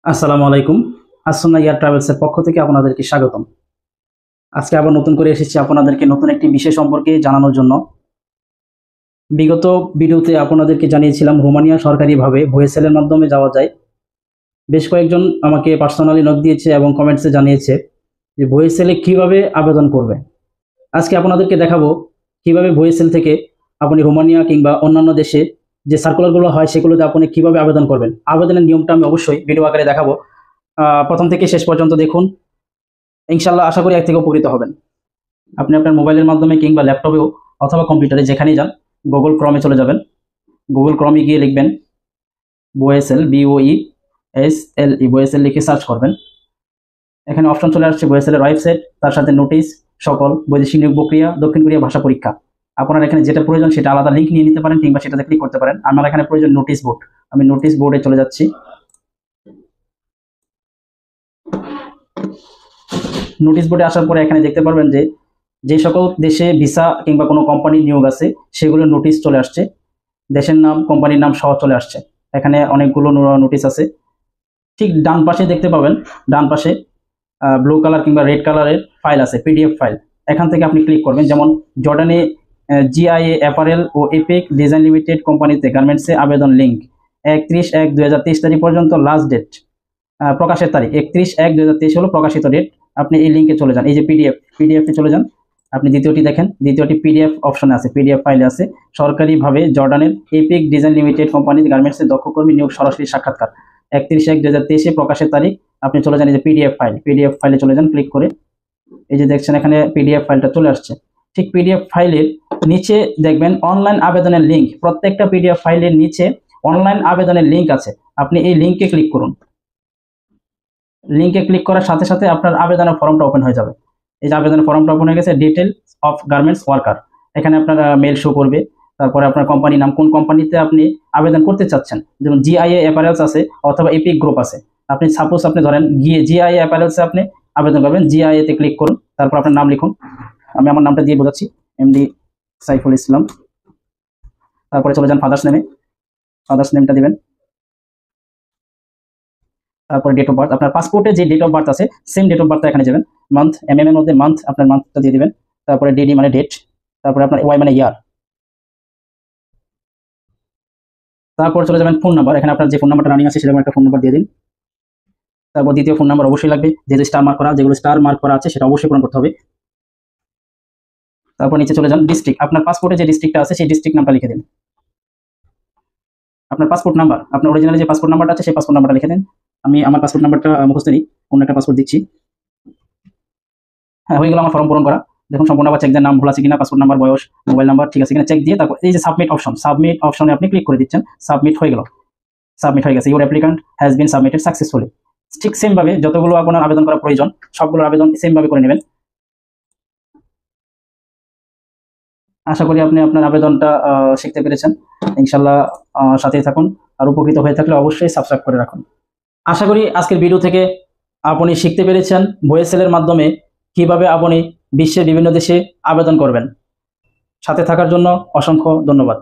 আসসালামু আলাইকুম। আসন্না ইয়ার ট্রাভেলসের পক্ষ থেকে আপনাদেরকে স্বাগতম। আজকে আবার নতুন করে এসেছি আপনাদেরকে নতুন একটি বিষয় সম্পর্কে জানানোর জন্য। বিগত ভিডিওতে আপনাদেরকে জানিয়েছিলাম রোমানিয়া সরকারিভাবে BOESL এর মাধ্যমে যাওয়া যায়। বেশ কয়েকজন আমাকে পার্সোনালি নক দিয়েছে এবং কমেন্টসে জানিয়েছে যে BOESL এ কীভাবে আবেদন করবে। আজকে আপনাদেরকে দেখাবো কীভাবে BOESL থেকে আপনি রোমানিয়া কিংবা অন্যান্য দেশে যে সার্কুলারগুলো হয় সেগুলোতে আপনি কীভাবে আবেদন করবেন। আবেদনের নিয়মটা আমি অবশ্যই ভিডিও আকারে দেখাবো। প্রথম থেকে শেষ পর্যন্ত দেখুন। ইনশাল্লাহ আশা করি এক থেকে উপকৃত হবেন। আপনি আপনার মোবাইলের মাধ্যমে কিংবা ল্যাপটপেও অথবা কম্পিউটারে যেখানেই যান গুগল ক্রমে চলে যাবেন। গুগল ক্রমে গিয়ে লিখবেন BOESL BOESL BOESL লিখে সার্চ করবেন। এখানে অপশন চলে আসছে BOESL এর ওয়েবসাইট, তার সাথে নোটিশ, সকল বৈদেশিক নিয়োগ প্রক্রিয়া, দক্ষিণ কোরিয়া ভাষা পরীক্ষা। আপনার এখানে যেটা প্রয়োজন সেটা আলাদা লিঙ্ক নিয়ে নিতে পারেন কিংবা সেটাতে ক্লিক করতে পারেন। আমার এখানে প্রয়োজন নোটিশ বোর্ড, আমি নোটিশ বোর্ডে চলে যাচ্ছি। নোটিশ বোর্ডে আসার পরে এখানে দেখতে পারবেন যে সকল দেশে ভিসা কিংবা কোনো কোম্পানির নিয়োগ আছে সেগুলো নোটিশ চলে আসছে, দেশের নাম কোম্পানির নাম সহ চলে আসছে। এখানে অনেকগুলো নোটিশ আছে। ঠিক ডান পাশে দেখতে পাবেন, ডান পাশে ব্লু কালার কিংবা রেড কালারের ফাইল আছে, পিডিএফ ফাইল। এখান থেকে আপনি ক্লিক করবেন। যেমন জর্ডানে জিআইএ অ্যাপারেল ও এপিক ডিজাইন লিমিটেড কোম্পানিতে গার্মেন্টসে আবেদন লিঙ্ক 31/1/2023 তারিখ পর্যন্ত লাস্ট ডেট, প্রকাশের তারিখ 31/1/2023 হলো প্রকাশিত ডেট। আপনি এই লিঙ্কে চলে যান, এই যে পিডিএফে চলে যান। আপনি দ্বিতীয়টি দেখেন, দ্বিতীয়টি পিডিএফ অপশনে আছে, পিডিএফ ফাইলে আছে। সরকারিভাবে জর্ডানের এপিক ডিজাইন লিমিটেড কোম্পানি গার্মেন্টসের দক্ষ কর্মী নিয়োগ সরাসরি সাক্ষাৎকার 31/1/2023 প্রকাশের তারিখ। আপনি চলে যান এই যে পিডিএফ ফাইলে চলে যান ক্লিক করে। এই যে দেখছেন এখানে পিডিএফ ফাইলটা চলে আসছে। ঠিক পিডিএফ ফাইলের নিচে দেখবেন অনলাইন আবেদনের লিঙ্ক। প্রত্যেকটা পিডিএফ ফাইলের নিচে অনলাইন আবেদনের লিঙ্ক আছে। আপনি এই লিঙ্কে ক্লিক করুন। লিঙ্কে ক্লিক করার সাথে সাথে আপনার আবেদনের ফর্মটা ওপেন হয়ে যাবে। এই যে আবেদনের ফর্মটা ওপেন হয়ে গেছে, ডিটেলস অফ গার্মেন্টস ওয়ার্কার। এখানে আপনার মেল শো করবে, তারপরে আপনার কোম্পানি নাম, কোন কোম্পানিতে আপনি আবেদন করতে চাচ্ছেন। যেমন জিআইএ অ্যাপারেলস আছে অথবা এপিক গ্রুপ আছে। আপনি সাপোজ আপনি ধরেন গিয়ে জিআইএ অ্যাপারেলসে আপনি আবেদন করবেন। জিআইএতে ক্লিক করুন, তারপর আপনার নাম লিখুন। আমি আমার নামটা দিয়ে বোঝাচ্ছি, এমডি সাইফুল ইসলাম। তারপরে চলে যান ফাদার্স নেমটা দিবেন। তারপরে ডেট অফ বার্থ, আপনার পাসপোর্টে যে ডেট অফ বার্থ আছে সেম ডেট অফ বার্থ এখানে যাবেন। মান্থ, এর মধ্যে মান্থ, আপনার মান্থটা দিয়ে দিবেন। তারপরে ডিডি মানে ডেট, তারপরে আপনার ওয়াই মানে ইয়ার। তারপর চলে যাবেন ফোন নাম্বার। এখানে আপনার যে ফোন নাম্বারটা রানিং আছে সেরকম একটা ফোন নাম্বার দিয়ে দিন। তারপর দ্বিতীয় ফোন নাম্বার অবশ্যই লাগবে, যেহেতু স্টার মার্ক করা, যেগুলো স্টার মার্ক করা আছে সেটা অবশ্যই পূরণ করতে হবে। তারপর নিচে চলে যান ডিস্ট্রিক্ট, আপনার পাসপোর্টে যে ডিস্ট্রিক্টটা আছে সেই ডিস্ট্রিক্ট নামটা লিখে দিন। আপনার পাসপোর্ট নাম্বার, আপনার অরিজিনালি যে পাসপোর্ট নাম্বারটা আছে সেই পাসপোর্ট নাম্বারটা লিখে দিন। আমি আমার পাসপোর্ট নাম্বারটা মুখস্থ নেই, অন্য একটা পাসপোর্ট দিচ্ছি। হ্যাঁ, হয়ে গেল আমার ফর্ম পূরণ করা। দেখুন সম্পূর্ণ আবার চেক দেন, নাম ভুল আছে কিনা, পাসপোর্ট নাম্বার, বয়স, মোবাইল নাম্বার ঠিক আছে কিনা চেক দিয়ে তারপর এই যে সাবমিট অপশনে আপনি ক্লিক করে দিচ্ছেন। সাবমিট হয়ে গেল, সাবমিট হয়ে গেছে। Your applicant has been submitted successfully. ঠিক সেম ভাবে যতগুলো আপনার আবেদন করা প্রয়োজন সবগুলোর আবেদন সেম ভাবে করে নেবেন। আশা করি আপনি আপনার আবেদনটা শিখতে পেরেছেন। ইনশাল্লাহ সাথেই থাকুন। আর উপকৃত হয়ে থাকলে অবশ্যই সাবস্ক্রাইব করে রাখুন। আশা করি আজকের ভিডিও থেকে আপনি শিখতে পেরেছেন BOESL এর মাধ্যমে কিভাবে আপনি বিশ্বের বিভিন্ন দেশে আবেদন করবেন। সাথে থাকার জন্য অসংখ্য ধন্যবাদ।